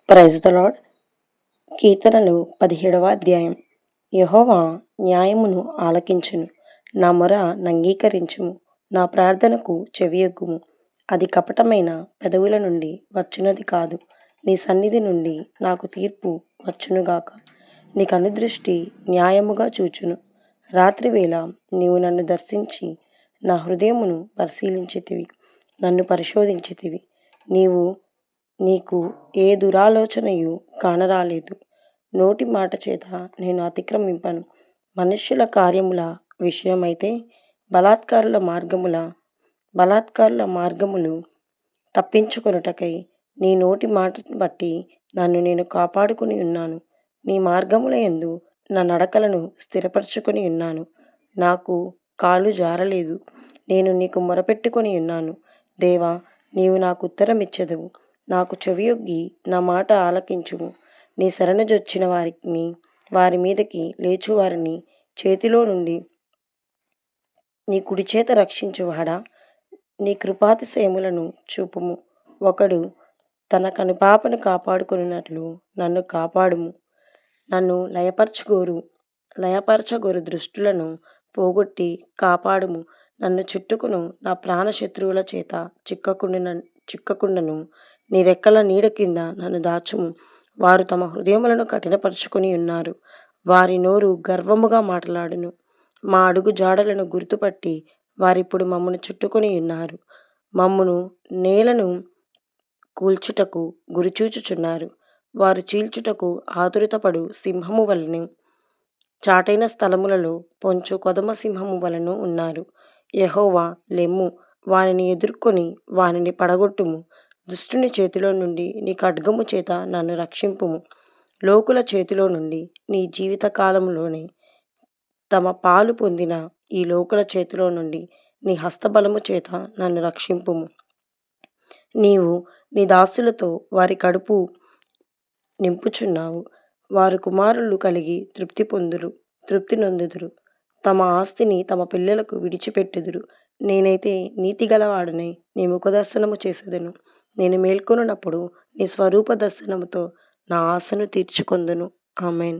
Praise the lord. కీర్తనలు 17వ అధ్యాయం. యెహోవా న్యాయమును ఆలకించును, నా మొర నంగీకరించుము, నా ప్రార్థనకు చెవియొగ్గుము. అది కపటమైన పెదవుల నుండి వచ్చునది కాదు. నీ సన్నిధి నుండి నాకు తీర్పు వచ్చునుగాక. నీ కనుదృష్టి న్యాయముగా చూచును. రాత్రివేళ నీవు నన్ను దర్శించి నా హృదయమును పరిశీలించితివి, నన్ను పరిశోధించితివి. నీకు ఏ దురాలోచనయు కానరాలేదు. నోటి మాట చేత నేను అతిక్రమింపను. మనుష్యుల కార్యముల విషయమైతే బలాత్కారుల మార్గములు తప్పించుకొనుటకై నీ నోటి మాట బట్టి నన్ను నేను కాపాడుకుని ఉన్నాను. నీ మార్గముల యందు నా నడకలను స్థిరపరచుకొని ఉన్నాను. నాకు కాలు జారలేదు. నేను నీకు మొరపెట్టుకొని ఉన్నాను. దేవా, నీవు నాకు ఉత్తరమిచ్చెదవు. నాకు చెవియొగ్గి నా మాట ఆలకించుము. నీ శరణుజొచ్చిన వారి మీదకి లేచువారిని చేతిలో నుండి నీ కుడిచేత రక్షించువాడా, నీ కృపాతిశయములను చూపుము. ఒకడు తన కనుపాపను కాపాడుకొనున్నట్లు నన్ను కాపాడుము. నన్ను లయపరచగోరు దృష్టులను పోగొట్టి కాపాడుము. నన్ను చుట్టుకును నా ప్రాణ శత్రువుల చేత చిక్కకుండను. నీ రెక్కల నీడ కింద నన్ను దాచుము. వారు తమ హృదయములను కఠినపరుచుకొని ఉన్నారు. వారి నోరు గర్వముగా మాట్లాడును. మా అడుగు జాడలను గుర్తుపట్టి వారిప్పుడు మమ్మను చుట్టుకొని ఉన్నారు. మమ్మును నేలను కూల్చుటకు గురిచూచుచున్నారు. వారు చీల్చుటకు ఆతురతపడు సింహము వలెను, చాటైన స్థలములలో పొంచు కొదమ సింహము వలెను ఉన్నారు. యెహోవా, లెమ్ము, వానిని ఎదుర్కొని వానిని పడగొట్టుము. దుష్టుని చేతిలో నుండి నీ ఖడ్గము చేత నన్ను రక్షింపుము. లోకుల చేతిలో నుండి నీ జీవితకాలంలోనే తమ పాలు పొందిన ఈ లోకుల చేతిలో నుండి నీ హస్తబలము చేత నన్ను రక్షింపుము. నీవు నీ దాసులతో వారి కడుపు నింపుచున్నావు. వారు కుమారులు కలిగి తృప్తి నొందుదురు. తమ ఆస్తిని తమ పిల్లలకు విడిచిపెట్టుదురు. నేనైతే నీతిగలవాడనై నీ ముఖదర్శనము చేసేదను. నేను మేల్కొనున్నప్పుడు నీ స్వరూప దర్శనముతో నా ఆశను తీర్చుకొందును. ఆమేన్.